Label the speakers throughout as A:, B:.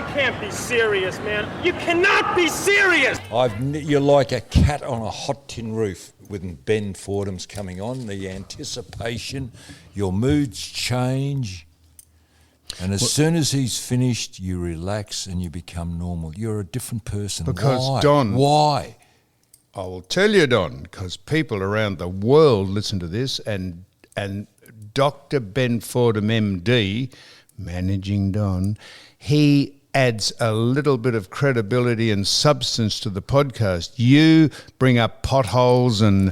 A: You can't be serious, man. You cannot be serious.
B: You're like a cat on a hot tin roof when Ben Fordham's coming on. The anticipation, your moods change. And as soon as he's finished, you relax and you become normal. You're a different person.
C: Because,
B: Why?
C: Don...
B: Why?
C: I will tell you, Don, because people around the world listen to this, and Dr. Ben Fordham, MD, Managing Don, he adds a little bit of credibility and substance to the podcast. You bring up potholes and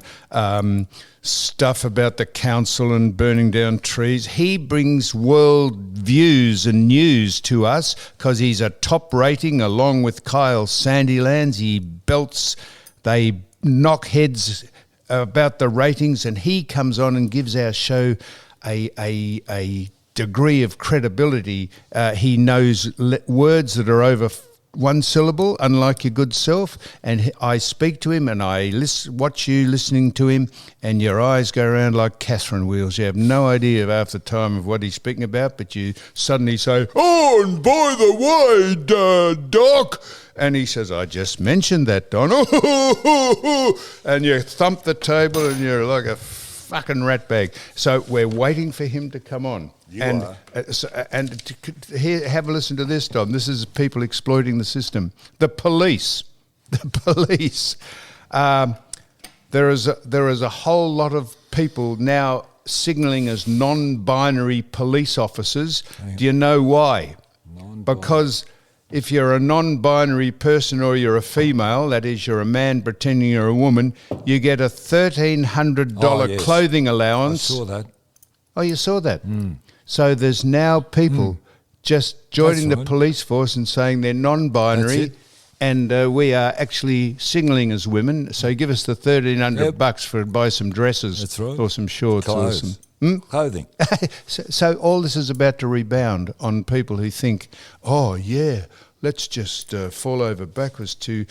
C: stuff about the council and burning down trees. He brings world views and news to us because he's a top rating along with Kyle Sandilands. He belts... They knock heads about the ratings, and he comes on and gives our show a degree of credibility. He knows words that are over one syllable, unlike your good self. And I speak to him, and I watch you listening to him, and your eyes go around like Catherine wheels. You have no idea half the time of what he's speaking about, but you suddenly say, "Oh, and by the way, Doc." And he says, "I just mentioned that, Don." And you thump the table and you're like a fucking ratbag. So we're waiting for him to come on. Here, have a listen to this, Don. This is people exploiting the system. The police. There is a whole lot of people now signalling as non-binary police officers. Do you know why? Because if you're a non-binary person or you're a female, that is, you're a man pretending you're a woman, you get a $1,300 clothing allowance.
B: I saw that.
C: Oh, you saw that? Mm. So there's now people just joining the police force and saying they're non-binary, and we are actually signalling as women. So give us the $1,300 for buy some dresses or some shorts.
B: Clothes.
C: Or some
B: clothing.
C: So all this is about to rebound on people who think, oh, yeah, let's just fall over backwards to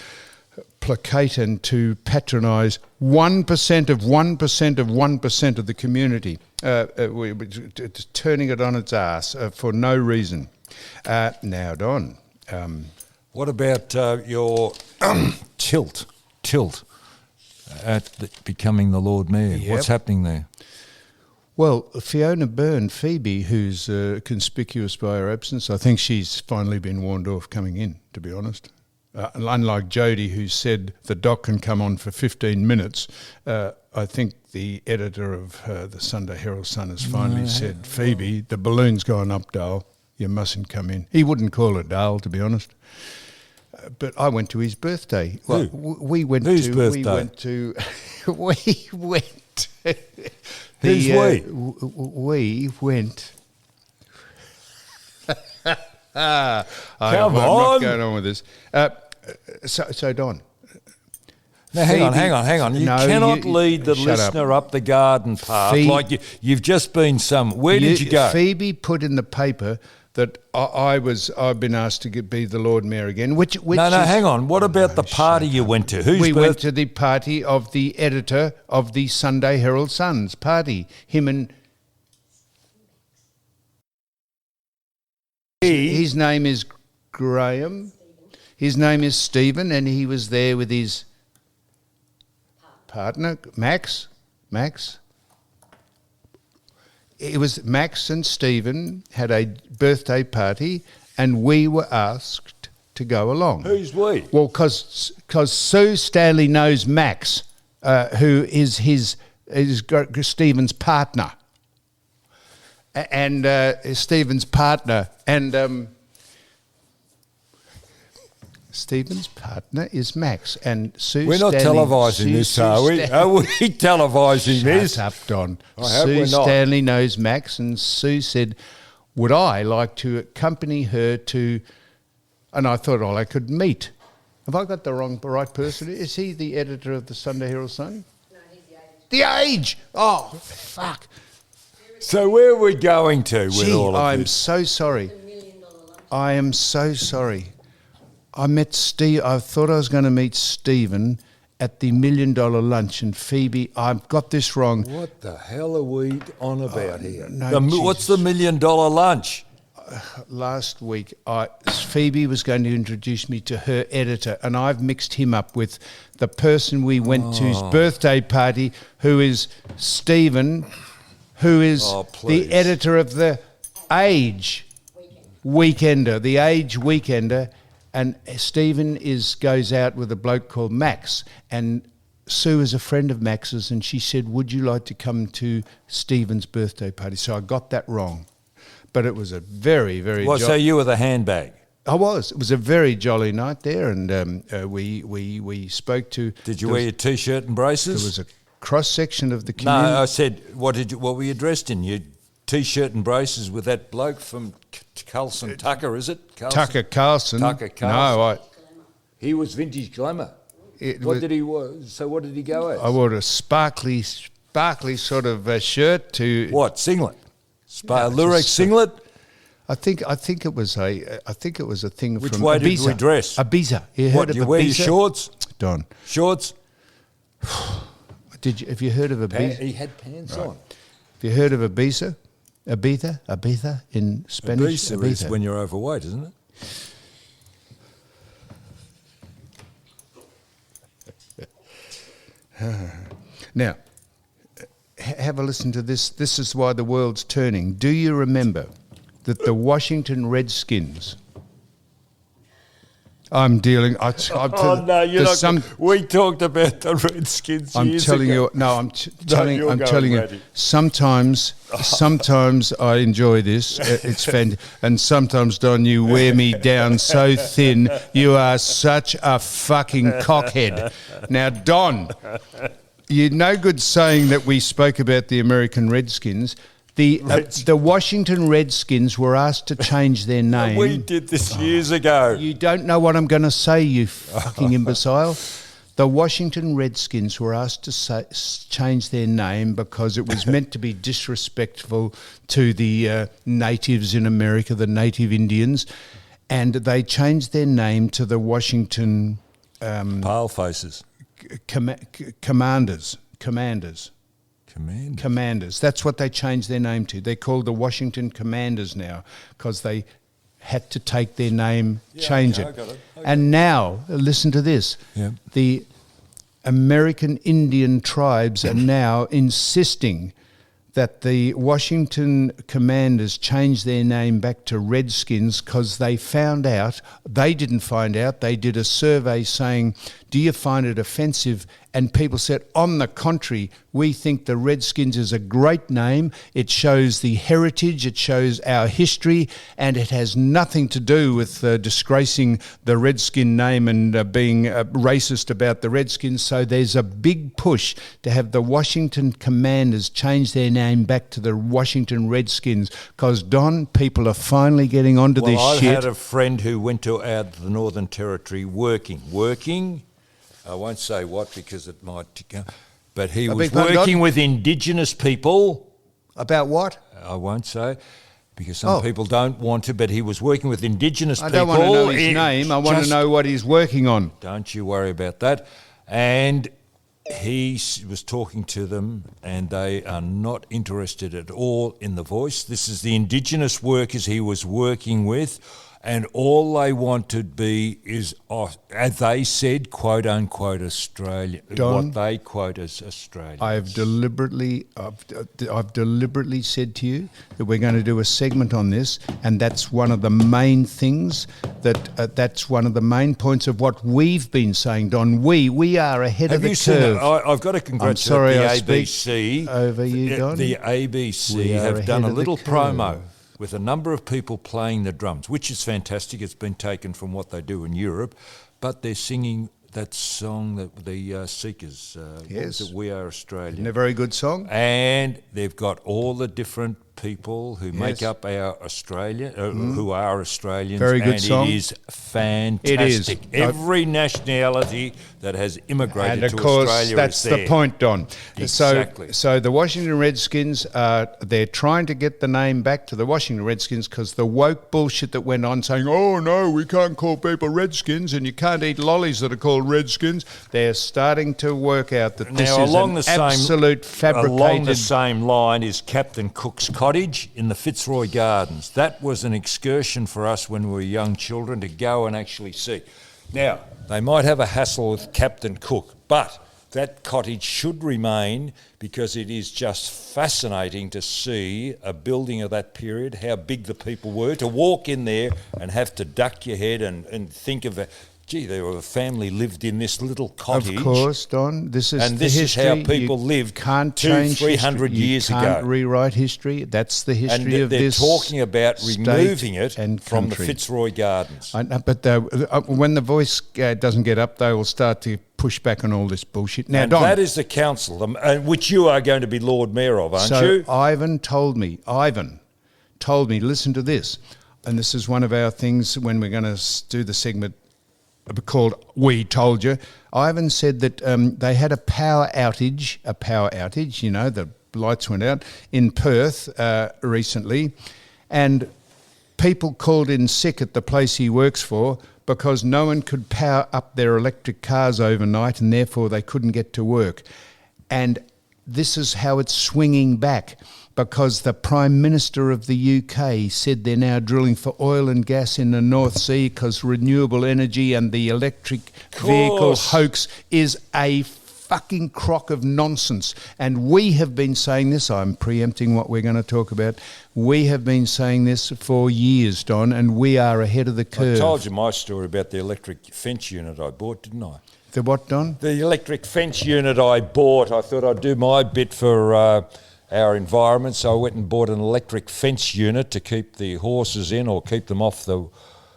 C: placate and to patronise 1% of 1% of 1% of the community, we're turning it on its ass for no reason. Now, Don.
B: What about your tilt at becoming the Lord Mayor? Yep. What's happening there?
C: Well, Fiona Byrne, Phoebe, who's conspicuous by her absence, I think she's finally been warned off coming in, to be honest. Unlike Jodie, who said the doc can come on for 15 minutes, I think the editor of the Sunday Herald Sun has finally said, Phoebe, the balloon's gone up, Dale. You mustn't come in. He wouldn't call her Dale, to be honest. But I went to his birthday. Well, we went
B: Whose
C: to...
B: birthday?
C: We went to... we went...
B: Who's we?
C: We went...
B: I'm
C: not going on with this. So Don.
B: Now, hang on. You cannot lead the listener up the garden path like you've just been Where did you go?
C: Phoebe put in the paper that I've been asked to be the Lord Mayor again.
B: Hang on. What about the party you went to?
C: We went to the party of the editor of the Sunday Herald Sun's party. Him and... His name is Graham. His name is Stephen, and he was there with his partner, Max. It was Max and Stephen had a birthday party, and we were asked to go along.
B: Who's we?
C: Well, because Sue Stanley knows Max, who is Stephen's partner. And Stephen's partner, and Stephen's partner is Max, and Sue.
B: We're not televising this, are we? Are we televising this?
C: Shut up, Don. Sue Stanley knows Max, and Sue said, "Would I like to accompany her to?" And I thought, I could meet. Have I got the right person? Is he the editor of the Sunday Herald Sun?
D: No, he's the Age.
C: The Age. Oh, fuck.
B: So where are we going to with all of this?
C: I'm so sorry. I am so sorry. I met Steve. I thought I was going to meet Stephen at the $1 Million lunch, and Phoebe, I've got this wrong.
B: What the hell are we on about here?
C: No,
B: What's the $1 Million lunch?
C: last week, Phoebe was going to introduce me to her editor, and I've mixed him up with the person we went to's birthday party, who is Stephen, who is the editor of the Age Weekender, the Age Weekender, and Stephen goes out with a bloke called Max, and Sue is a friend of Max's, and she said, would you like to come to Stephen's birthday party? So I got that wrong. But it was a very, very...
B: So you were the handbag?
C: I was. It was a very jolly night there, and we spoke to...
B: Did you wear your T-shirt and braces?
C: There was a cross-section of the community.
B: No, I said, what were you dressed in? Your T-shirt and braces with that bloke from Carlson Tucker, is it?
C: Tucker Carlson.
B: No, he was Vintage Glamour. What did he go as?
C: I wore a sparkly sort of shirt to...
B: What, singlet? Lurex singlet?
C: I think it was a thing
B: Which
C: from
B: way
C: Ibiza.
B: did we dress?
C: Ibiza. You heard of
B: you
C: Ibiza?
B: wear your shorts?
C: Don.
B: Shorts?
C: Have you heard of Ibiza?
B: He had pants on.
C: Have you heard of Ibiza? Ibiza in Spanish?
B: Ibiza is when you're overweight, isn't it?
C: Now, have a listen to this. This is why the world's turning. Do you remember that the Washington Redskins... I'm dealing...
B: no, you're not... We talked about the Redskins years ago.
C: I'm telling you. Sometimes I enjoy this. It's fantastic. And sometimes, Don, you wear me down so thin. You are such a fucking cockhead. Now, Don, you're no good saying that we spoke about the American Redskins. The Washington Redskins were asked to change their name.
B: We did this years ago.
C: You don't know what I'm going to say, you fucking imbecile. The Washington Redskins were asked to change their name because it was meant to be disrespectful to the natives in America, the native Indians, and they changed their name to the Washington...
B: Palefaces.
C: Commanders.
B: Commanders.
C: That's what they changed their name to. They're called the Washington Commanders now because they had to take their name, change it. I got it. And now, listen to this.
B: Yeah.
C: The American Indian tribes are now insisting that the Washington Commanders change their name back to Redskins because they didn't find out, they did a survey saying, do you find it offensive? And people said, on the contrary, we think the Redskins is a great name. It shows the heritage, it shows our history, and it has nothing to do with disgracing the Redskin name and being racist about the Redskins. So there's a big push to have the Washington Commanders change their name back to the Washington Redskins because, Don, people are finally getting onto this shit.
B: I had a friend who went to the Northern Territory working. I won't say what because it might... But he was working with Indigenous people.
C: About what?
B: I won't say because some people don't want to, but he was working with Indigenous people.
C: I don't want to know his name. I want to know what he's working on.
B: Don't you worry about that. And he was talking to them and they are not interested at all in the voice. This is the Indigenous workers he was working with. And all they want to be is, as they said, quote unquote Australia.
C: Don,
B: what they quote as Australia.
C: I've deliberately said to you that we're going to do a segment on this, and that's one of the main things that's one of the main points of what we've been saying, Don. We are ahead of the curve.
B: I've got to congratulate the ABC
C: over you, Don.
B: The ABC have done a little promo with a number of people playing the drums, which is fantastic. It's been taken from what they do in Europe, but they're singing that song that the Seekers,
C: yes,
B: We Are Australia.
C: Isn't it a very good song?
B: And they've got all the different people who make up our Australia, who are Australians.
C: Very good song.
B: It is fantastic.
C: It is.
B: Every nationality that has immigrated to Australia is there.
C: And of course, that's the point, Don.
B: Exactly.
C: So the Washington Redskins, they're trying to get the name back to the Washington Redskins because the woke bullshit that went on saying, oh no, we can't call people Redskins and you can't eat lollies that are called Redskins. They're starting to work out that this is an absolute fabricated...
B: Along the same line is Captain Cook's cottage cottage in the Fitzroy Gardens. That was an excursion for us when we were young children to go and actually see. Now, they might have a hassle with Captain Cook, but that cottage should remain because it is just fascinating to see a building of that period, how big the people were, to walk in there and have to duck your head and think of it. Gee, there were a family lived in this little cottage.
C: Of course, Don. This is
B: and
C: the
B: this
C: history.
B: is how people lived
C: can't
B: 200-300 years ago.
C: You can't rewrite history. That's the history
B: and
C: of
B: they're
C: this
B: talking about removing it
C: and
B: from the
C: country.
B: Fitzroy Gardens.
C: But when the voice doesn't get up, they will start to push back on all this bullshit. Now,
B: And
C: Don,
B: that is the council, which you are going to be Lord Mayor of, aren't you?
C: Ivan told me, listen to this, and this is one of our things when we're going to do the segment called We Told You. Ivan said that they had a power outage, you know, the lights went out in Perth recently, and people called in sick at the place he works for because no one could power up their electric cars overnight and therefore they couldn't get to work. And this is how it's swinging back, because the Prime Minister of the UK said they're now drilling for oil and gas in the North Sea because renewable energy and the electric vehicle hoax is a fucking crock of nonsense. And we have been saying this, I'm preempting what we're going to talk about, we have been saying this for years, Don, and we are ahead of the curve.
B: I told you my story about the electric fence unit I bought, didn't I?
C: The what, Don?
B: The electric fence unit I bought. I thought I'd do my bit for our environment, so I went and bought an electric fence unit to keep the horses in or keep them off the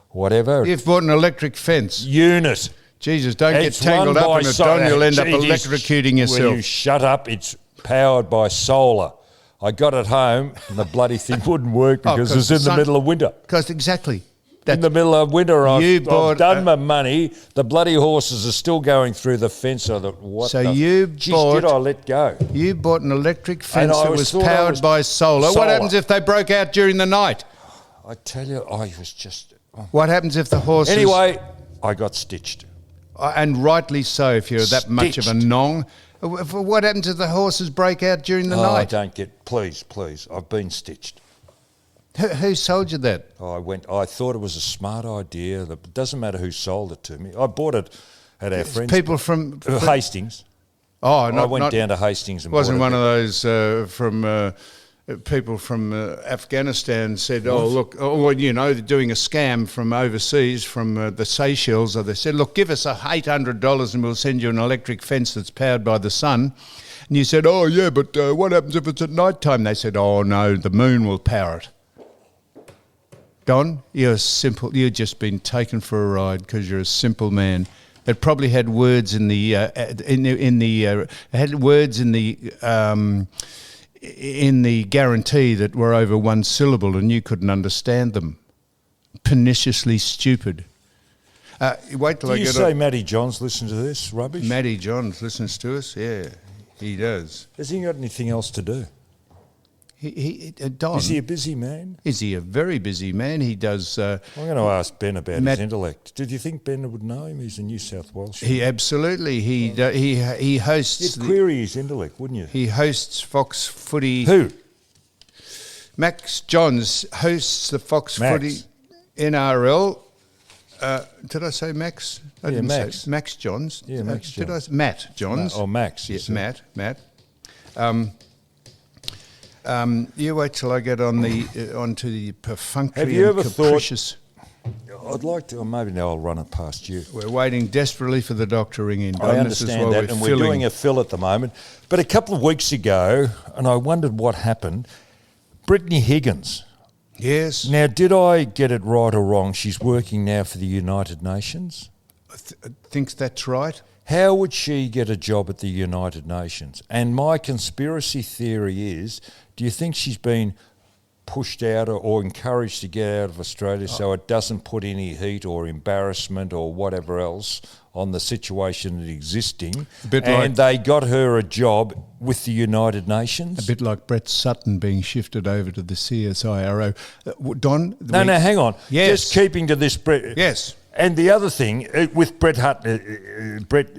B: whatever.
C: You've bought an electric fence.
B: Unit.
C: Jesus, don't
B: It's
C: get tangled
B: run
C: up
B: by
C: in it, Don. You'll end up
B: It is-
C: electrocuting yourself.
B: When you shut up, it's powered by solar. I got it home and the bloody thing wouldn't work because
C: 'cause
B: it's in the
C: sun-
B: middle of winter.
C: Because exactly.
B: In the middle of winter, I've
C: bought
B: done my money. The bloody horses are still going through the fence. I thought, what
C: So
B: the...
C: you
B: Jeez,
C: bought-
B: did I let go?
C: You bought an electric fence
B: I
C: that was
B: thought I
C: powered
B: was
C: by solar. What
B: solar.
C: happens if they broke out during the night?
B: I tell you, I was just... oh.
C: What happens if the horses...
B: Anyway, I got stitched.
C: And rightly so, if you're that much of a
B: Stitched.
C: nong. What happens if the horses break out during the
B: I
C: night?
B: don't get... Please, I've been stitched.
C: Who sold you that?
B: I thought it was a smart idea. It doesn't matter who sold it to me. I bought it at our friends.
C: People from...
B: Hastings.
C: Oh,
B: I went down to Hastings and
C: wasn't
B: bought
C: one
B: it.
C: of those from people from Afghanistan said, "Oh, look, well, you know, they're doing a scam from overseas, from the Seychelles." Or they said, "Look, give us $800 and we'll send you an electric fence that's powered by the sun." And you said, "Oh, yeah, but what happens if it's at night time?" They said, "Oh, no, the moon will power it." Don, you're simple. You've just been taken for a ride because you're a simple man. It probably had words in the guarantee that were over one syllable, and you couldn't understand them. Perniciously stupid. Wait till
B: Do
C: I
B: you
C: get
B: say
C: on.
B: Matty Johns listen to this rubbish?
C: Matty Johns listens to us. Yeah, he does.
B: Has he got anything else to do?
C: Don,
B: Is he a busy man?
C: Is he a very busy man? He does.
B: I'm going to ask Ben about
C: Matt-
B: his intellect. Did you think Ben would know him? He's a New South Welsh.
C: He absolutely. He hosts.
B: You'd query his intellect, wouldn't you?
C: He hosts Fox Footy.
B: Who?
C: Max Johns hosts the Fox
B: Max.
C: Footy NRL. Did I say Max? I
B: Yeah,
C: didn't
B: Max.
C: say Max Johns.
B: Yeah, Max
C: Did I
B: Johns.
C: say Matt Johns?
B: Oh, Max. you
C: Yes,
B: said.
C: Matt. You wait till I get on onto the perfunctory
B: Have you
C: and
B: ever thought-
C: capricious.
B: I'd like to, or maybe now I'll run it past you.
C: We're waiting desperately for the doctor to ring in.
B: I
C: Don. This is
B: understand
C: why
B: that, and we're doing a fill at the moment. But a couple of weeks ago, and I wondered what happened, Brittany Higgins.
C: Yes.
B: Now, did I get it right or wrong? She's working now for the United Nations.
C: Thinks that's right.
B: How would she get a job at the United Nations? And my conspiracy theory is, do you think she's been pushed out or encouraged to get out of Australia so it doesn't put any heat or embarrassment or whatever else on the situation that's existing? And they got her a job with the United Nations?
C: A bit like Brett Sutton being shifted over to the CSIRO. Don?
B: No, hang on.
C: Yes.
B: Just keeping to this, Brett.
C: Yes.
B: And the other thing, with Brett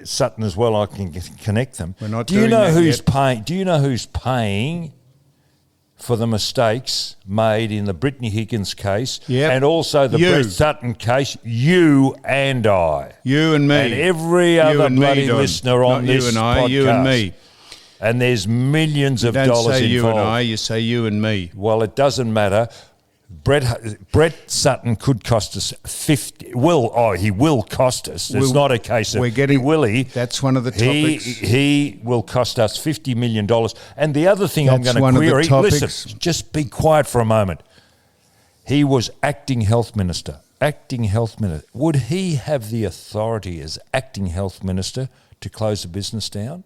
B: Sutton as well, I can connect them.
C: We're not
B: Do you
C: doing
B: know
C: that
B: who's
C: yet.
B: paying? Do you know who's paying for the mistakes made in the Brittany Higgins case
C: Yep.
B: and also the
C: You.
B: Brett Sutton case, you and I.
C: You and me.
B: And every
C: You
B: other
C: and me,
B: bloody
C: Don.
B: listener on
C: Not
B: this
C: you and I,
B: podcast.
C: you and me.
B: And there's millions of
C: Don't
B: dollars
C: say
B: involved.
C: you and I, you say you and me.
B: Well, it doesn't matter. Brett Sutton could cost us 50. He will cost us. It's not a case of
C: That's one of the topics.
B: He will cost us $50 million. And the other thing I'm
C: That's
B: going to
C: one of the
B: query.
C: topics.
B: Listen, just be quiet for a moment. He was acting health minister. Would he have the authority as acting health minister to close the business down?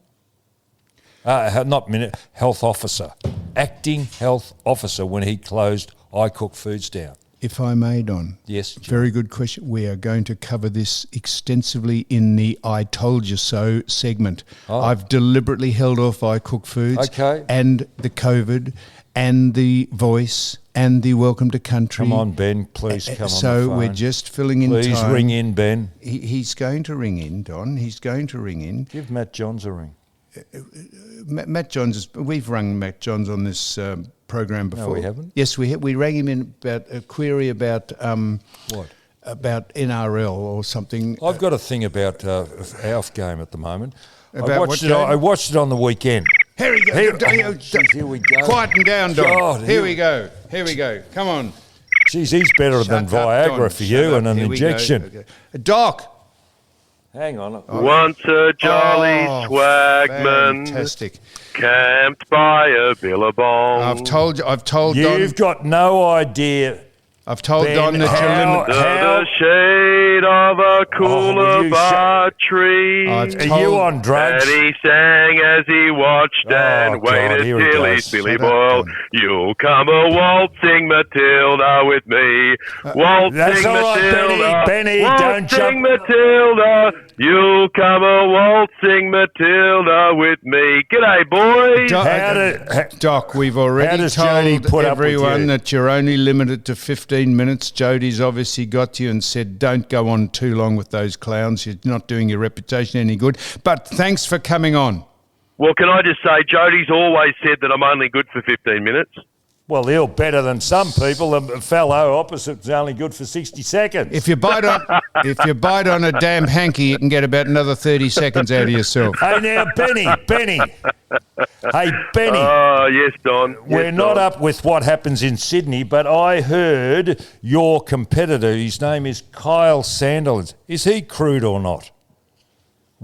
B: Health officer. Acting health officer when he closed iCook Foods down.
C: If I may, Don.
B: Yes, John.
C: Very good question. We are going to cover this extensively in the I Told You So segment.
B: Oh.
C: I've deliberately held off iCook Foods and the COVID and the Voice and the Welcome to Country.
B: Come on, Ben, please come on
C: So
B: the phone.
C: we're just filling in time.
B: Please ring in, Ben.
C: He's going to ring in, Don. He's going to ring in.
B: Give Matt Johns a ring.
C: Matt Johns, we've rung Matt Johns on this program before.
B: No, we haven't.
C: Yes, we have. We rang him in about a query about
B: What?
C: About NRL or something.
B: I've got a thing about Alf game at the moment.
C: About what game?
B: I watched it on the weekend.
C: Here we go.
B: Here we go.
C: Quieten down, Don.
B: God,
C: Here we go. Come on.
B: Geez, he's better than Viagra
C: Don.
B: for you and an
C: Here we go.
B: injection.
C: Okay. Doc.
B: Hang on.
A: Once a jolly swagman
C: Fantastic.
A: camped by a billabong.
C: I've told Don.
B: You've got no idea.
C: I've told
B: Ben,
C: Don that you're limited.
A: Under the shade of a
B: will you
A: coolabah tree.
C: I've
B: Are you on drugs?
A: And he sang as he watched and
B: God,
A: waited
B: here he
A: till
B: goes.
A: he's Billy
C: Shut up,
A: Boyle.
C: Don.
A: You'll come a waltzing Matilda with me. Waltzing
B: That's all right,
A: Matilda.
B: Benny, don't
A: waltzing
B: jump.
A: Matilda. You'll come a waltzing Matilda with me. G'day, boys.
C: Doc, we've
B: How
C: already
B: does Jody
C: told
B: put up with
C: everyone
B: you?
C: that you're only limited to 15 minutes. Jody's obviously got you and said, don't go on too long with those clowns. You're not doing your reputation any good. But thanks for coming on.
A: Well, can I just say, Jody's always said that I'm only good for 15 minutes.
B: Well, you're better than some people. The fellow opposite's only good for 60 seconds.
C: If you bite on a damn hanky, you can get about another 30 seconds out of yourself.
B: Hey, now, Benny. Hey, Benny.
A: Oh, yes, Don.
B: We're
A: Yes,
B: not
A: Don.
B: up with what happens in Sydney, but I heard your competitor, his name is Kyle Sandilands. Is he crude or not?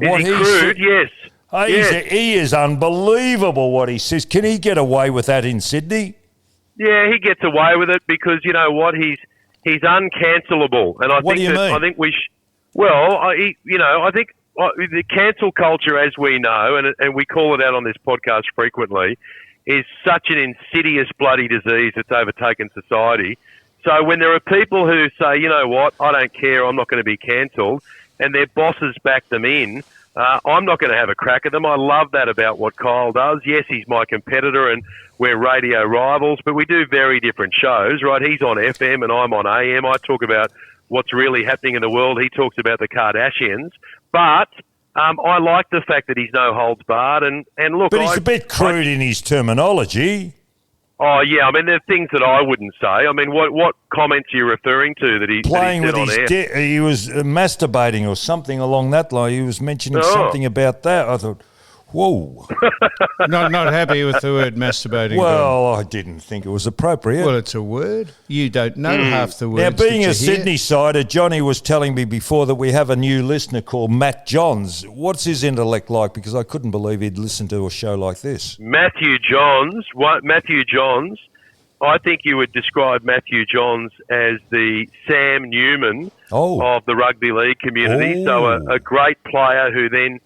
A: Is he crude? Yes.
B: Oh,
A: Yes.
B: he is unbelievable what he says. Can he get away with that in Sydney?
A: Yeah, he gets away with it because you know what? He's uncancelable, and I
B: What
A: think
B: do you mean?
A: I think we. I think the cancel culture, as we know, and we call it out on this podcast frequently, is such an insidious bloody disease that's overtaken society. So when there are people who say, you know what, I don't care, I'm not going to be cancelled, and their bosses back them in, I'm not going to have a crack at them. I love that about what Kyle does. Yes, he's my competitor and we're radio rivals, but we do very different shows, right? He's on FM and I'm on AM. I talk about what's really happening in the world. He talks about the Kardashians. But I like the fact that he's no holds barred. And look,
B: But he's a bit crude in his terminology.
A: Oh, yeah. I mean, there are things that I wouldn't say. I mean, what comments are you referring to that he
B: Playing
A: said
B: with
A: on
B: his
A: air?
B: he was masturbating or something along that line. He was mentioning
A: Oh.
B: something about that. I thought, whoa.
C: Not happy with the word masturbating. Don.
B: Well, I didn't think it was appropriate.
C: Well, it's a word. You don't know half the words.
B: Now, being
C: that
B: a
C: you hear.
B: Sydney sider, Johnny was telling me before that we have a new listener called Matt Johns. What's his intellect like? Because I couldn't believe he'd listen to a show like this.
A: Matthew Johns, I think you would describe Matthew Johns as the Sam Newman of the rugby league community.
B: Oh.
A: So a great player who then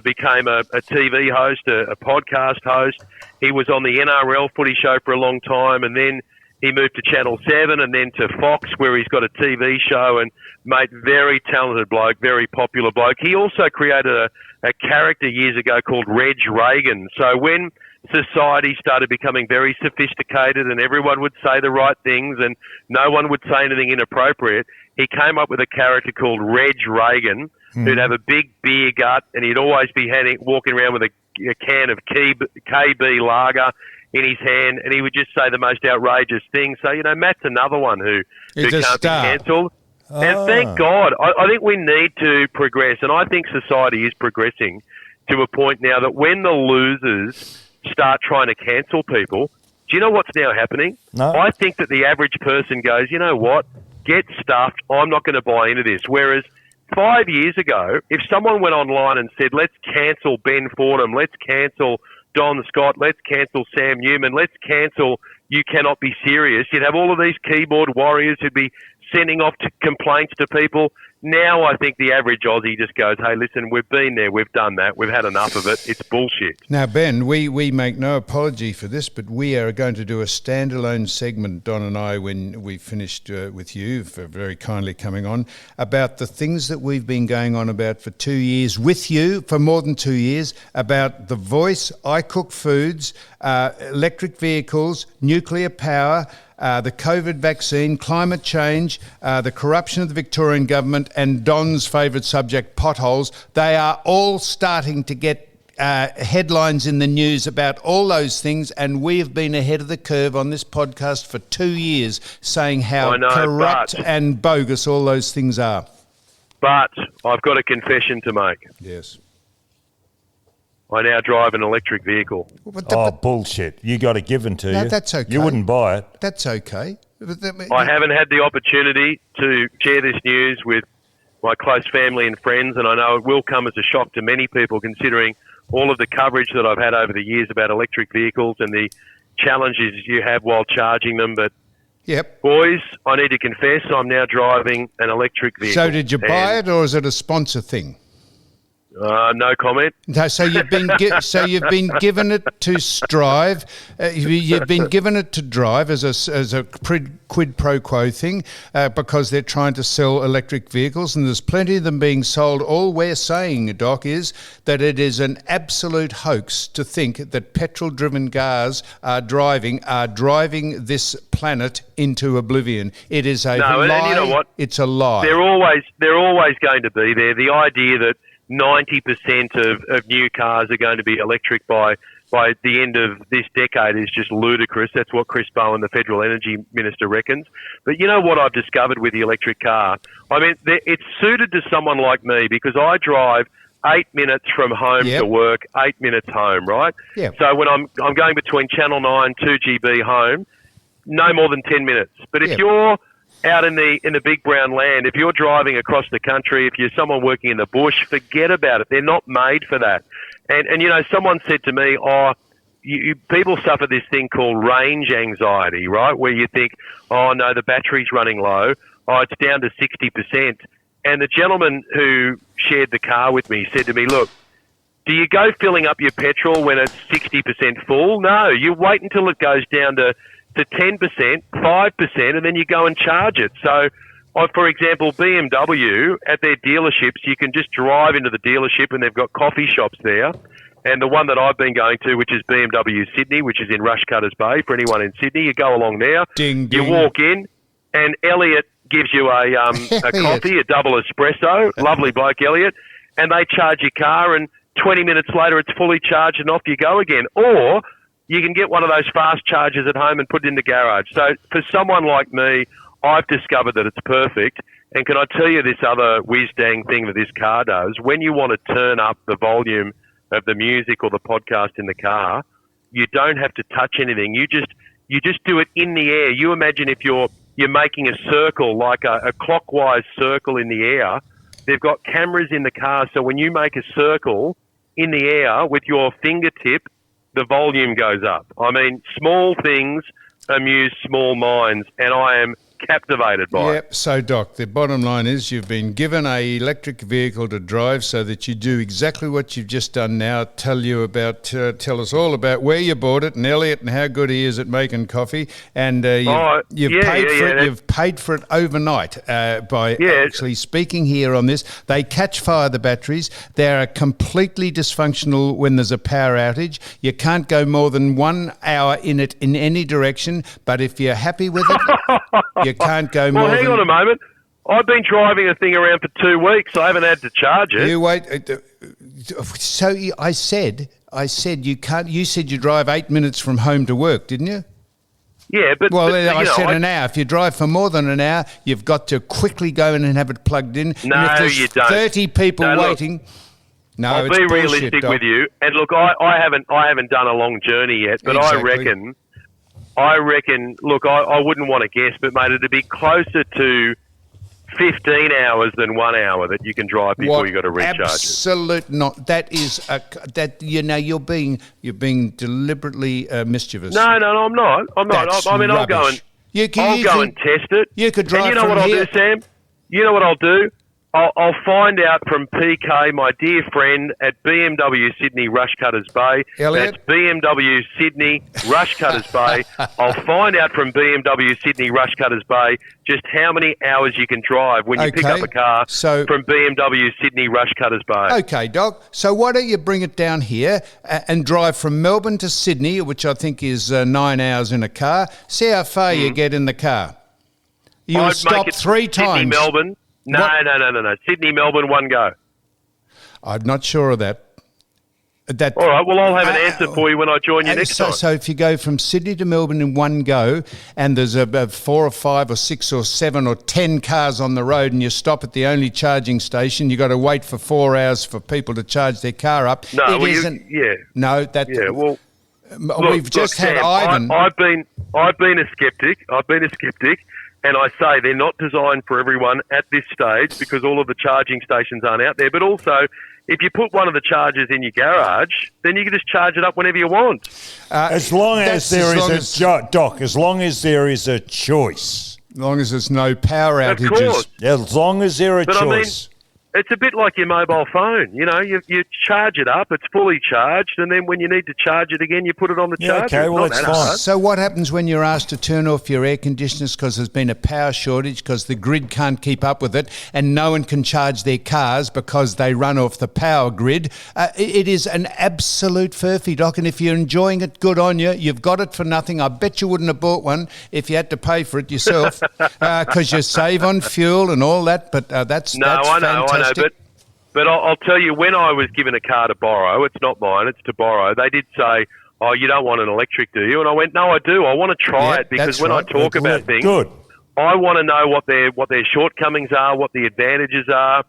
A: became a TV host, a podcast host. He was on the NRL footy show for a long time, and then he moved to Channel 7 and then to Fox, where he's got a TV show, and mate, very talented bloke, very popular bloke. He also created a character years ago called Reg Reagan. So when society started becoming very sophisticated and everyone would say the right things and no one would say anything inappropriate, he came up with a character called Reg Reagan, who'd have a big beer gut, and he'd always be walking around with a can of KB lager in his hand, and he would just say the most outrageous things. So, Matt's another one who
C: He's a
A: can't
C: star.
A: be cancelled. And thank God. I think we need to progress, and I think society is progressing to a point now that when the losers start trying to cancel people, do you know what's now happening?
B: No.
A: I think that the average person goes, you know what, get stuffed, I'm not going to buy into this. Whereas 5 years ago, if someone went online and said, let's cancel Ben Fordham, let's cancel Don Scott, let's cancel Sam Newman, let's cancel You Cannot Be Serious, you'd have all of these keyboard warriors who'd be sending off complaints to people. Now I think the average Aussie just goes, hey, listen, we've been there, we've done that, we've had enough of it, it's bullshit.
C: Now, Ben, we make no apology for this, but we are going to do a standalone segment, Don and I, when we finished with you, for very kindly coming on, about the things that we've been going on about for 2 years, with you for more than 2 years, about The Voice, I Cook Foods, electric vehicles, nuclear power, the COVID vaccine, climate change, the corruption of the Victorian government, and Don's favourite subject, potholes. They are all starting to get headlines in the news about all those things, and we have been ahead of the curve on this podcast for 2 years, saying how corrupt and bogus all those things are.
A: But I've got a confession to make.
C: Yes.
A: I now drive an electric vehicle.
B: Bullshit. You got it given to you.
C: No, that's okay.
B: You wouldn't buy it.
C: That's okay.
A: I haven't had the opportunity to share this news with my close family and friends, and I know it will come as a shock to many people considering all of the coverage that I've had over the years about electric vehicles and the challenges you have while charging them. But, boys, I need to confess I'm now driving an electric vehicle.
C: So did you buy it, or is it a sponsor thing?
A: No comment.
C: No, so you've been given it to strive. You've been given it to drive as a quid pro quo thing because they're trying to sell electric vehicles, and there's plenty of them being sold. All we're saying, Doc, is that it is an absolute hoax to think that petrol-driven cars are driving this planet into oblivion. It is a lie.
A: And you know what?
C: It's a lie.
A: They're always going to be there. The idea that 90% of new cars are going to be electric by the end of this decade is just ludicrous. That's what Chris Bowen, the Federal Energy Minister, reckons. But you know what I've discovered with the electric car? I mean, it's suited to someone like me because I drive 8 minutes from home to work, 8 minutes home, right?
C: Yep.
A: So when I'm going between Channel 9, 2GB home, no more than 10 minutes. But if you're out in the big brown land, if you're driving across the country, if you're someone working in the bush, forget about it. They're not made for that. And someone said to me, people suffer this thing called range anxiety, right? Where you think, oh no, the battery's running low. Oh, it's down to 60%. And the gentleman who shared the car with me said to me, look, do you go filling up your petrol when it's 60% full? No, you wait until it goes down to 10%, 5%, and then you go and charge it. So, for example, BMW, at their dealerships, you can just drive into the dealership and they've got coffee shops there. And the one that I've been going to, which is BMW Sydney, which is in Rushcutters Bay, for anyone in Sydney, you go along there,
C: ding, ding.
A: You walk in, and Elliot gives you a coffee, a double espresso, lovely bloke Elliot, and they charge your car, and 20 minutes later it's fully charged and off you go again. Or you can get one of those fast chargers at home and put it in the garage. So for someone like me, I've discovered that it's perfect. And can I tell you this other whiz-dang thing that this car does? When you want to turn up the volume of the music or the podcast in the car, you don't have to touch anything. You just do it in the air. You imagine if you're making a circle, like a clockwise circle in the air. They've got cameras in the car, so when you make a circle in the air with your fingertip, the volume goes up. I mean, small things amuse small minds, and I am captivated by it.
C: So, Doc, the bottom line is you've been given a electric vehicle to drive so that you do exactly what you've just done now. Tell us all about where you bought it and Elliot and how good he is at making coffee. And you've paid for it overnight by actually speaking here on this. They catch fire, the batteries. They are completely dysfunctional when there's a power outage. You can't go more than 1 hour in it in any direction. But if you're happy with it, you can't go more.
A: Well, hang on a moment. I've been driving a thing around for 2 weeks. I haven't had to charge it.
C: You wait. So I said I said you can't. You said you drive 8 minutes from home to work, didn't you?
A: Yeah, but
C: I said an hour. If you drive for more than an hour, you've got to quickly go in and have it plugged in.
A: No,
C: and if there's
A: you don't.
C: 30 people waiting. No,
A: I'll
C: it's
A: be
C: bullshit,
A: realistic
C: Doc.
A: with you. And look, I haven't done a long journey yet, but
C: Exactly.
A: I reckon. Look, I wouldn't want to guess, but mate, it'd be closer to 15 hours than 1 hour that you can drive before you got to recharge it.
C: Absolute not. That is you're being deliberately mischievous.
A: No, I'm not.
C: That's
A: I'll go
C: rubbish.
A: and test it.
C: You could drive
A: and you know
C: from
A: what
C: here.
A: I'll do, Sam? You know what I'll do? I'll find out from PK, my dear friend at BMW Sydney Rushcutters Bay.
C: Elliot?
A: That's BMW Sydney Rushcutters Bay. I'll find out from BMW Sydney Rushcutters Bay just how many hours you can drive when you pick up a car from BMW Sydney Rushcutters Bay.
C: Okay, Doc. So why don't you bring it down here and drive from Melbourne to Sydney, which I think is 9 hours in a car. See how far you get in the car. You'll stop 3 times.
A: Sydney, Melbourne. No. Sydney, Melbourne, one go.
C: I'm not sure of that.
A: All right, well, I'll have an answer for you when I join you next time.
C: So if you go from Sydney to Melbourne in one go, and there's about 4 or 5 or 6 or 7 or 10 cars on the road, and you stop at the only charging station, you got to wait for 4 hours for people to charge their car up.
A: No,
C: we've just had
A: Sam,
C: Ivan.
A: I've been a skeptic. And I say they're not designed for everyone at this stage because all of the charging stations aren't out there. But also, if you put one of the chargers in your garage, then you can just charge it up whenever you want.
B: As long as there is a choice.
C: As long as there's no power outages.
A: Of course.
B: As long as there is a choice.
A: It's a bit like your mobile phone. You know, you charge it up, it's fully charged, and then when you need to charge it again, you put it on the charger.
B: Okay, well, that's fine.
C: So what happens when you're asked to turn off your air conditioners because there's been a power shortage, because the grid can't keep up with it, and no one can charge their cars because they run off the power grid? It is an absolute furphy, Doc, and if you're enjoying it, good on you. You've got it for nothing. I bet you wouldn't have bought one if you had to pay for it yourself because you save on fuel and all that, but that's fantastic.
A: But I'll tell you, when I was given a car to borrow, it's not mine, it's to borrow, they did say, oh, you don't want an electric, do you? And I went, no, I do. I want to try it because when I talk about things, I want to know what their shortcomings are, what the advantages are.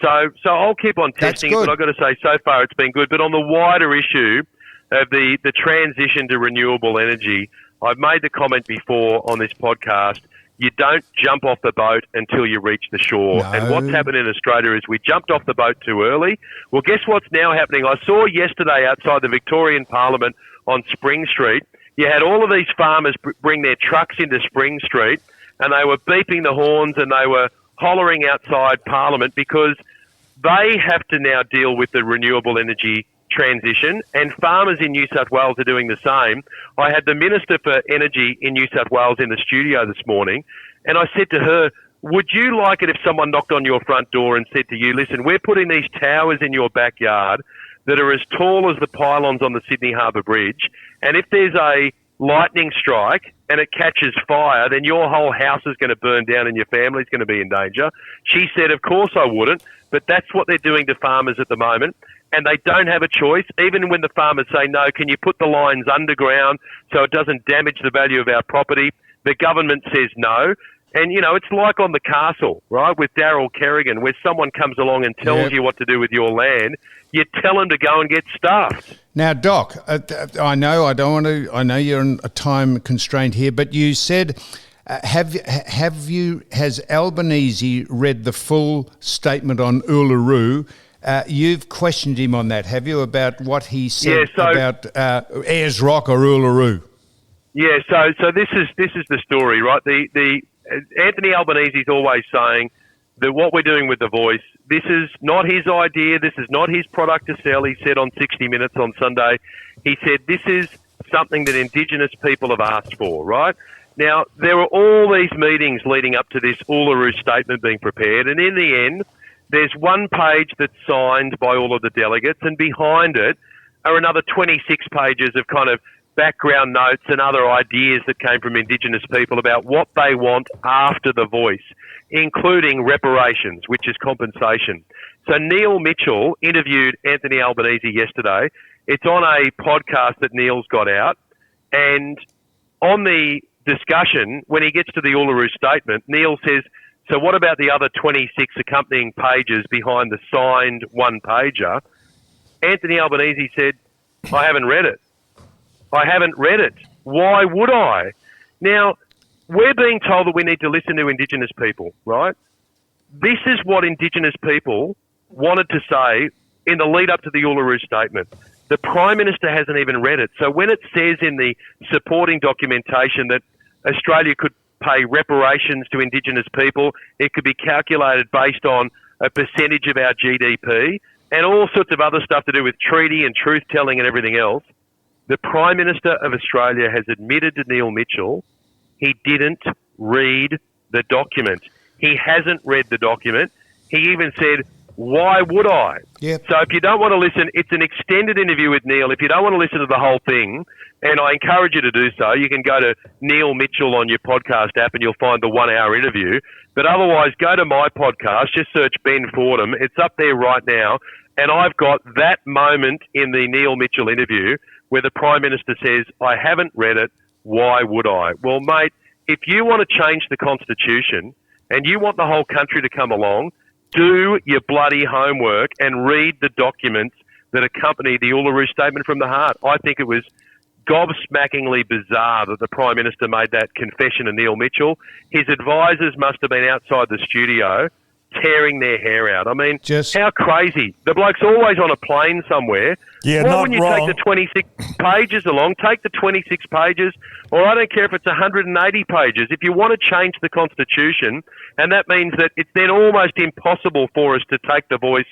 A: So I'll keep on testing it, but I've got to say, so far it's been good. But on the wider issue of the transition to renewable energy, I've made the comment before on this podcast, you don't jump off the boat until you reach the shore. No. And what's happened in Australia is we jumped off the boat too early. Well, guess what's now happening? I saw yesterday outside the Victorian Parliament on Spring Street, you had all of these farmers bring their trucks into Spring Street, and they were beeping the horns and they were hollering outside Parliament because they have to now deal with the renewable energy transition, and farmers in New South Wales are doing the same. I had the Minister for Energy in New South Wales in the studio this morning, and I said to her, would you like it if someone knocked on your front door and said to you, listen, we're putting these towers in your backyard that are as tall as the pylons on the Sydney Harbour Bridge, and if there's a lightning strike and it catches fire, then your whole house is going to burn down and your family's going to be in danger? She said, of course I wouldn't, but that's what they're doing to farmers at the moment. And they don't have a choice. Even when the farmers say, no, can you put the lines underground so it doesn't damage the value of our property? The government says no. And, you know, it's like on the castle, right, with Darryl Kerrigan, where someone comes along and tells you what to do with your land. You tell them to go and get stuffed.
C: Now, Doc, I know you're on a time constraint here, but you said, has Albanese read the full statement on Uluru? You've questioned him on that, have you, about what he said about Ayers Rock or Uluru?
A: Yeah, so this is the story, right? The Anthony Albanese is always saying that what we're doing with The Voice, this is not his idea, this is not his product to sell. He said on 60 Minutes on Sunday, he said this is something that Indigenous people have asked for, right? Now, there were all these meetings leading up to this Uluru statement being prepared, and in the end, there's one page that's signed by all of the delegates, and behind it are another 26 pages of kind of background notes and other ideas that came from Indigenous people about what they want after The Voice, including reparations, which is compensation. So Neil Mitchell interviewed Anthony Albanese yesterday. It's on a podcast that Neil's got out. And on the discussion, when he gets to the Uluru Statement, Neil says, so what about the other 26 accompanying pages behind the signed one-pager? Anthony Albanese said, I haven't read it. I haven't read it. Why would I? Now, we're being told that we need to listen to Indigenous people, right? This is what Indigenous people wanted to say in the lead up to the Uluru Statement. The Prime Minister hasn't even read it. So when it says in the supporting documentation that Australia could pay reparations to Indigenous people, it could be calculated based on a percentage of our GDP and all sorts of other stuff to do with treaty and truth-telling and everything else, the Prime Minister of Australia has admitted to Neil Mitchell he didn't read the document. He hasn't read the document. He even said, why would I?
C: Yep.
A: So if you don't want to listen, it's an extended interview with Neil. If you don't want to listen to the whole thing, and I encourage you to do so, you can go to Neil Mitchell on your podcast app and you'll find the 1 hour interview. But otherwise, go to my podcast, just search Ben Fordham. It's up there right now. And I've got that moment in the Neil Mitchell interview where the Prime Minister says, I haven't read it. Why would I? Well, mate, if you want to change the Constitution and you want the whole country to come along, do your bloody homework and read the documents that accompany the Uluru Statement from the Heart. I think it was gobsmackingly bizarre that the Prime Minister made that confession to Neil Mitchell. His advisors must have been outside the studio tearing their hair out. I mean, how crazy. The bloke's always on a plane somewhere.
B: Yeah,
A: why
B: not
A: wouldn't you
B: wrong.
A: take the 26 pages along? Take the 26 pages, or I don't care if it's 180 pages. If you want to change the Constitution, and that means that it's then almost impossible for us to take the voice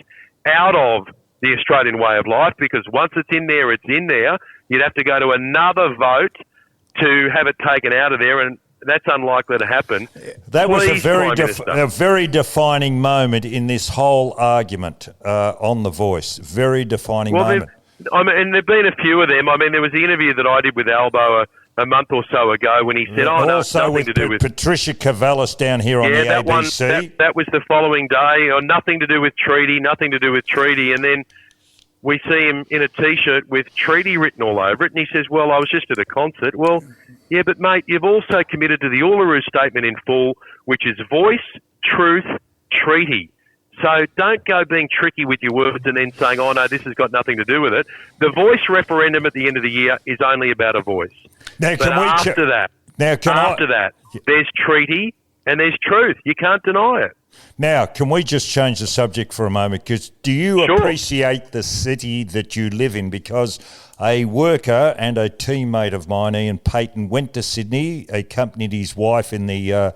A: out of the Australian way of life, because once it's in there, it's in there. You'd have to go to another vote to have it taken out of there, and that's unlikely to happen.
B: That was
A: Please,
B: a very defining moment in this whole argument on The Voice. Very defining moment.
A: And there've been a few of them. I mean, there was the interview that I did with Albo a month or so ago when he said, no, it's nothing to do with...
B: Patricia Cavallis down here on the ABC.
A: That was the following day. Nothing to do with treaty, nothing to do with treaty. And then we see him in a T-shirt with treaty written all over it. And he says, well, I was just at a concert. Well, yeah, but mate, you've also committed to the Uluru Statement in full, which is voice, truth, treaty. So don't go being tricky with your words and then saying, oh, no, this has got nothing to do with it. The voice referendum at the end of the year is only about a voice.
B: Now,
A: but after that, there's treaty and there's truth. You can't deny it.
B: Now, can we just change the subject for a moment? Because do you appreciate the city that you live in? Because a worker and a teammate of mine, Ian Payton, went to Sydney, accompanied his wife in the...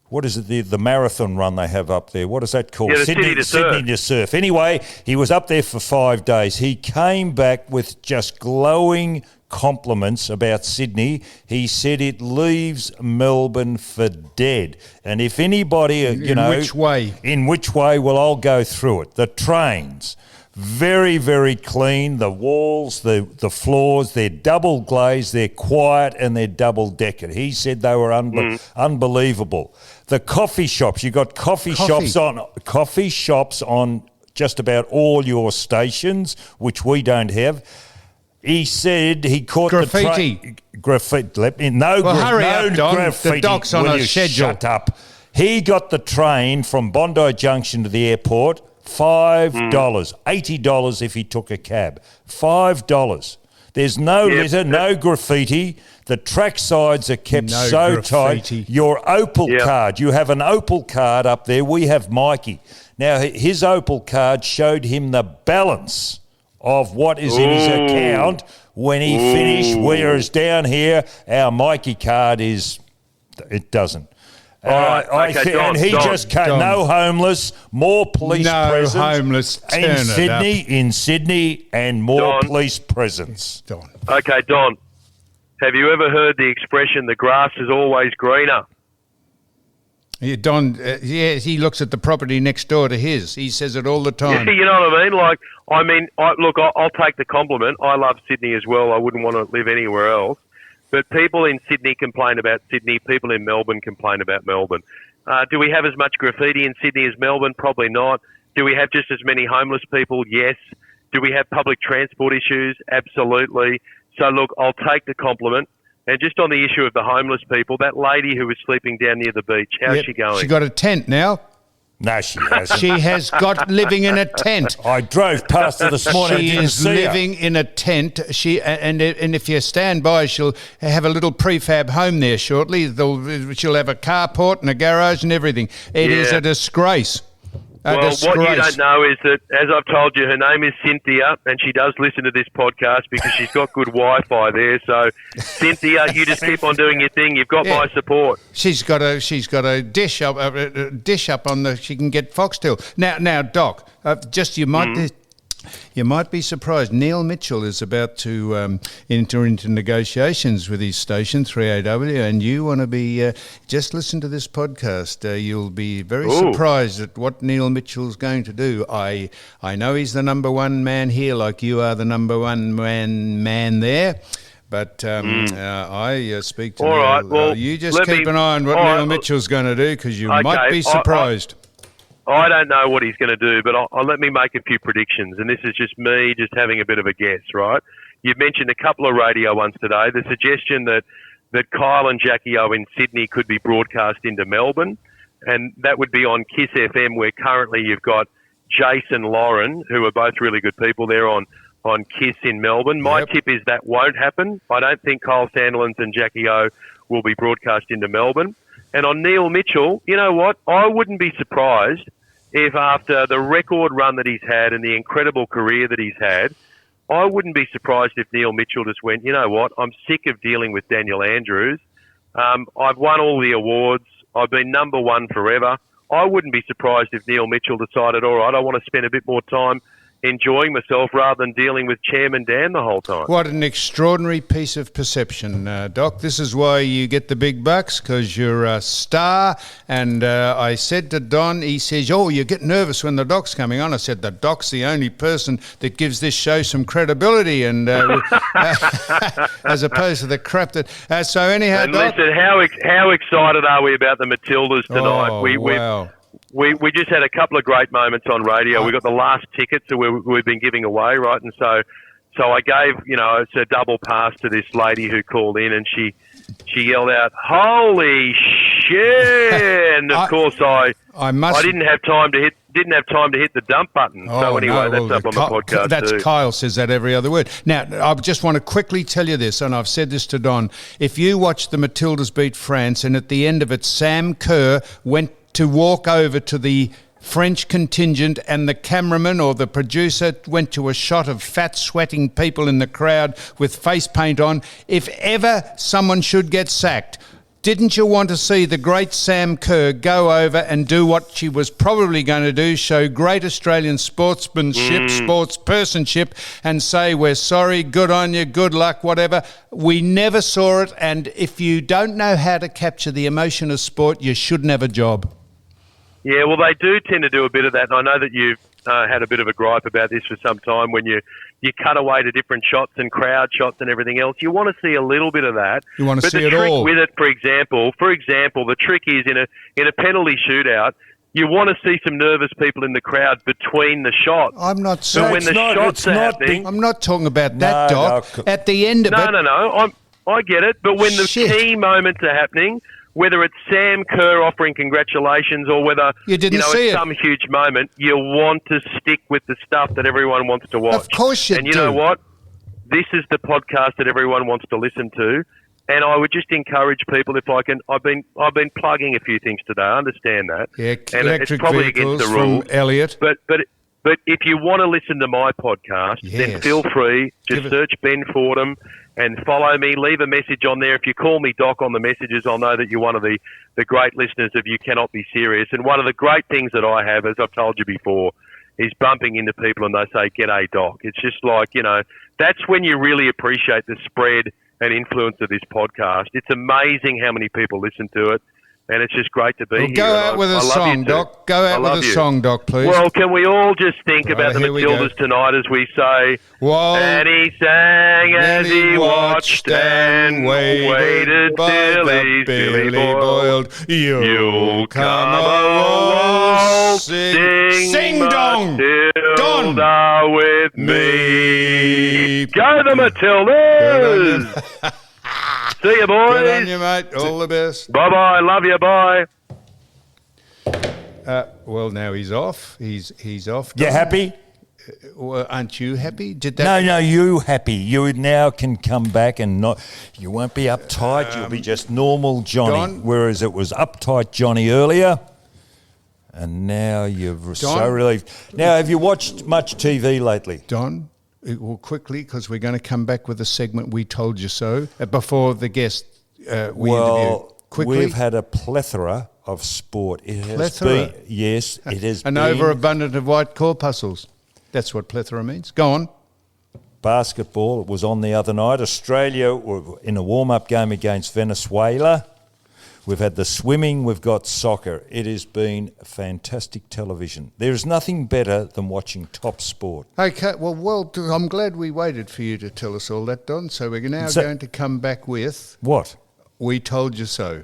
B: what is it, the marathon run they have up there? What is that called?
A: Yeah, Sydney to
B: Surf. Anyway, he was up there for 5 days. He came back with just glowing compliments about Sydney. He said it leaves Melbourne for dead. And if anybody,
C: In which way?
B: In which way? Well, I'll go through it. The trains. Very, very clean. The walls, the floors, they're double glazed, they're quiet, and they're double decked. He said they were unbelievable. The coffee shops, you got coffee shops on just about all your stations, which we don't have. He said he caught
C: graffiti.
B: Graffiti.
C: Hurry up, Don.
B: Graffiti.
C: The doc's on a schedule.
B: Shut up. He got the train from Bondi Junction to the airport. $5, $80 if he took a cab. $5. There's no litter, no graffiti. The track sides are kept tight. Your Opal card, you have an Opal card up there. We have Mikey. Now, his Opal card showed him the balance of what is in his account when he finished, whereas down here, our Mikey card it doesn't.
A: Don,
B: just came. No homeless, more police presence.
C: No homeless.
B: In Sydney, and more police presence.
C: Don.
A: Okay, Don. Have you ever heard the expression, the grass is always greener?
C: Yeah, Don, he looks at the property next door to his. He says it all the time.
A: Yeah, you know what I mean? I'll take the compliment. I love Sydney as well. I wouldn't want to live anywhere else. But people in Sydney complain about Sydney. People in Melbourne complain about Melbourne. Do we have as much graffiti in Sydney as Melbourne? Probably not. Do we have just as many homeless people? Yes. Do we have public transport issues? Absolutely. So, look, I'll take the compliment. And just on the issue of the homeless people, that lady who was sleeping down near the beach, how's she going?
C: She got a tent now.
B: No, she hasn't.
C: She has got living in a tent.
B: I drove past her this morning.
C: She
B: I didn't
C: is
B: see
C: living in a tent. And if you stand by, she'll have a little prefab home there shortly. She'll have a carport and a garage and everything. It is a disgrace.
A: Well, what you don't know is that, as I've told you, her name is Cynthia, and she does listen to this podcast because she's got good Wi-Fi there. So, Cynthia, you just keep on doing your thing. You've got my support.
C: She's got a dish up on the. She can get Foxtel now. Doc, you might be surprised. Neil Mitchell is about to enter into negotiations with his station 3AW, and you want to be just listen to this podcast. You'll be very surprised at what Neil Mitchell's going to do. I know he's the number one man here, like you are the number one man there. But I speak to
A: All
C: Neil.
A: right, well,
C: you just keep an eye on what Neil Mitchell's going to do, because you might be surprised.
A: I don't know what he's going to do, but I'll let me make a few predictions, and this is just me just having a bit of a guess, right? You've mentioned a couple of radio ones today. The suggestion that Kyle and Jackie O in Sydney could be broadcast into Melbourne, and that would be on Kiss FM, where currently you've got Jason Lauren, who are both really good people there on Kiss in Melbourne. My tip is that won't happen. I don't think Kyle Sandilands and Jackie O will be broadcast into Melbourne. And on Neil Mitchell, you know what? I wouldn't be surprised if after the record run that he's had and the incredible career that he's had, I wouldn't be surprised if Neil Mitchell just went, you know what? I'm sick of dealing with Daniel Andrews. I've won all the awards. I've been number one forever. I wouldn't be surprised if Neil Mitchell decided, all right, I want to spend a bit more time enjoying myself rather than dealing with Chairman Dan the whole time.
C: What an extraordinary piece of perception, Doc. This is why you get the big bucks, because you're a star. And I said to Don, he says, oh, you get nervous when the Doc's coming on. I said, the Doc's the only person that gives this show some credibility, and as opposed to the crap that... so anyhow,
A: and
C: Doc...
A: listen, how excited are we about the Matildas tonight?
C: Oh, wow.
A: We just had a couple of great moments on radio. We got the last tickets that we've been giving away, right? And so I gave, it's a double pass to this lady who called in, and she yelled out, "Holy shit!" And of course I didn't have time to hit the dump button. So anyway, that's up on the podcast
C: That's
A: too.
C: Kyle says that every other word. Now, I just want to quickly tell you this, and I've said this to Don. If you watch the Matildas beat France, and at the end of it, Sam Kerr went to walk over to the French contingent, and the cameraman or the producer went to a shot of fat, sweating people in the crowd with face paint on. If ever someone should get sacked, didn't you want to see the great Sam Kerr go over and do what she was probably going to do, show great Australian sportsmanship, sportspersonship, and say, we're sorry, good on you, good luck, whatever. We never saw it, and if you don't know how to capture the emotion of sport, you shouldn't have a job.
A: Yeah, well, they do tend to do a bit of that, and I know that you've had a bit of a gripe about this for some time when you cut away to different shots and crowd shots and everything else. You want to see a little bit of that.
C: You want to see it all.
A: But the trick with it, for example, the trick is in a penalty shootout, you want to see some nervous people in the crowd between the shots.
C: I'm not
A: saying... So when the shots are happening...
C: I'm not talking about that, Doc.
A: No.
C: At the end of it...
A: No. I get it. But when the key moments are happening... Whether it's Sam Kerr offering congratulations or whether it's some huge moment, you want to stick with the stuff that everyone wants to watch.
C: Of course you do.
A: And you know what? This is the podcast that everyone wants to listen to. And I would just encourage people, if I can. I've been plugging a few things today. I understand that.
C: Yeah,
A: and
C: electric
A: it's probably
C: vehicles
A: against the rules.
C: from Elliot.
A: But if you want to listen to my podcast, then feel free. Just search Ben Fordham and follow me. Leave a message on there. If you call me Doc on the messages, I'll know that you're one of the great listeners of You Cannot Be Serious. And one of the great things that I have, as I've told you before, is bumping into people and they say, "G'day, Doc." It's just like, that's when you really appreciate the spread and influence of this podcast. It's amazing how many people listen to it. And it's just great to be
C: Well,
A: here.
C: go
A: And
C: out with
A: I
C: a
A: love
C: song,
A: you too.
C: Doc. Go
A: I
C: out with
A: love
C: a
A: you.
C: song, Doc, please.
A: Well, can we all just think about the
C: here we go.
A: Matildas tonight as we say,
C: Whoa.
A: and he sang as he watched and waited till he's Billy boiled.
C: You'll
A: come a
C: waltzing. Sing dong!
A: Matilda with me. Go the Matildas! See you, boys.
C: Good on you, mate. All the best.
A: Bye-bye. Love you. Bye.
C: Well, now he's off. He's off.
B: You happy?
C: Well, aren't you happy? Did that?
B: No, you happy. You now can come back and you won't be uptight. You'll be just normal Johnny.
C: Don?
B: Whereas it was uptight Johnny earlier, and now you're so relieved. Now, have you watched much TV lately?
C: Don, well, quickly, because we're going to come back with a segment, We Told You So, before the guest we interview. Quickly.
B: We've had a plethora of sport. It has
C: Plethora?
B: been, yes, it has
C: An
B: been.
C: overabundance of white corpuscles. That's what plethora means. Go on.
B: Basketball, it was on the other night. Australia were in a warm-up game against Venezuela. We've had the swimming, we've got soccer. It has been fantastic television. There is nothing better than watching top sport.
C: Okay, well, I'm glad we waited for you to tell us all that, Don. So we're now going to come back with
B: What?
C: We Told You So.